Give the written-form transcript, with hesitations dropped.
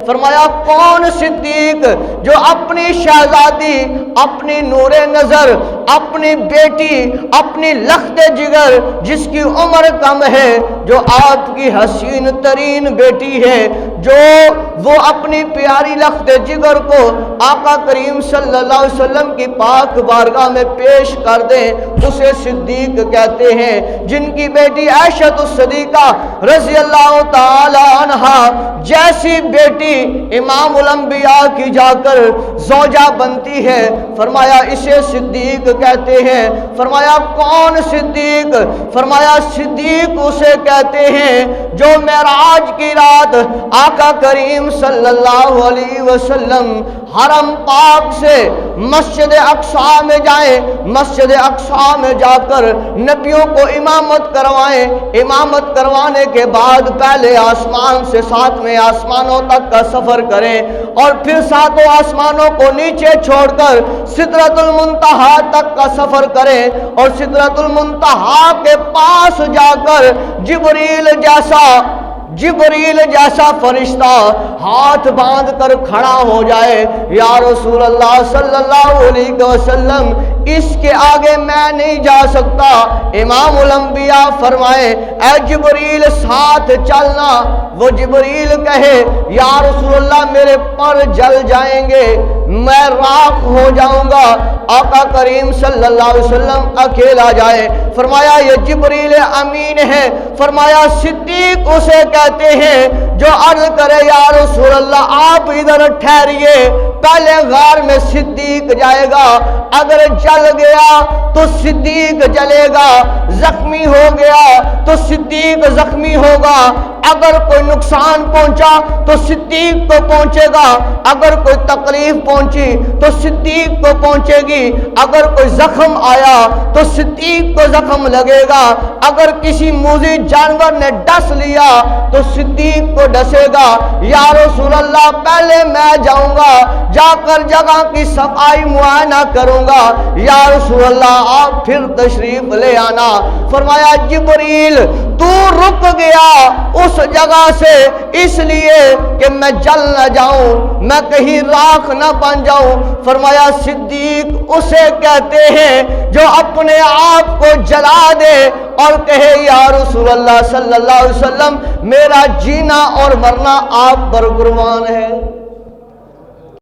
فرمایا کون صدیق جو اپنی شہزادی، اپنی نور نظر، اپنی بیٹی، اپنی لخت جگر جس کی عمر کم ہے، جو آپ کی حسین ترین بیٹی ہے، جو وہ اپنی پیاری لخت جگر کو آقا کریم صلی اللہ علیہ وسلم کی پاک بارگاہ میں پیش کر دیں، اسے صدیق کہتے ہیں۔ جن کی بیٹی عائشہ الصدیقہ رضی اللہ تعالی عنہا جیسی بیٹی امام الانبیاء کی جا کر زوجہ بنتی ہے، فرمایا اسے صدیق کہتے ہیں۔ فرمایا کون صدیق؟ فرمایا صدیق اسے کہتے ہیں جو معراج کی رات آقا کریم صلی اللہ علیہ وسلم حرم پاک سے مسجد اقصی میں جائیں، مسجد اقصی میں جا کر نبیوں کو امامت کروائیں، امامت کروانے کے بعد پہلے آسمان سے ساتویں آسمانوں تک کا سفر کریں اور پھر ساتوں آسمانوں کو نیچے چھوڑ کر سدرۃ المنتہا تک کا سفر کریں اور سدرۃ المنتہا کے پاس جا کر جبریل جیسا فرشتہ ہاتھ باندھ کر کھڑا ہو جائے، یا رسول اللہ صلی اللہ علیہ وسلم اس کے آگے میں نہیں جا سکتا۔ امام الانبیاء فرمائے اے جبریل ساتھ چلنا، وہ جبریل کہے یا رسول اللہ میرے پر جل جائیں گے، میں راکھ ہو جاؤں گا۔ آقا کریم صلی اللہ علیہ وسلم اکیلا جائے، فرمایا یہ جبریل امین ہے۔ فرمایا صدیق اسے کہتے ہیں جو عرض کرے یا رسول اللہ آپ ادھر ٹھہریے، پہلے غار میں صدیق جائے گا، اگر جل گیا تو صدیق جلے گا، زخمی ہو گیا تو صدیق زخمی ہوگا، اگر کوئی نقصان پہنچا تو صدیق کو پہنچے گا، اگر کوئی تکلیف پہنچی تو صدیق کو پہنچے گی، اگر کوئی زخم آیا تو صدیق کو زخم لگے گا، اگر کسی موذی جانور نے ڈس لیا تو صدیق کو ڈسے گا۔ یا رسول اللہ پہلے میں جاؤں گا، جا کر جگہ کی صفائی معائنہ کروں گا، یا رسول اللہ آپ پھر تشریف لے آنا۔ فرمایا جبریل تو رک گیا اس جگہ سے اس لیے کہ میں جل نہ جاؤں، میں کہیں راکھ نہ بن جاؤں۔ فرمایا صدیق اسے کہتے ہیں جو اپنے آپ کو جلا دے اور کہے یا رسول اللہ صلی اللہ علیہ وسلم میرا جینا اور مرنا آپ پر قربان ہے۔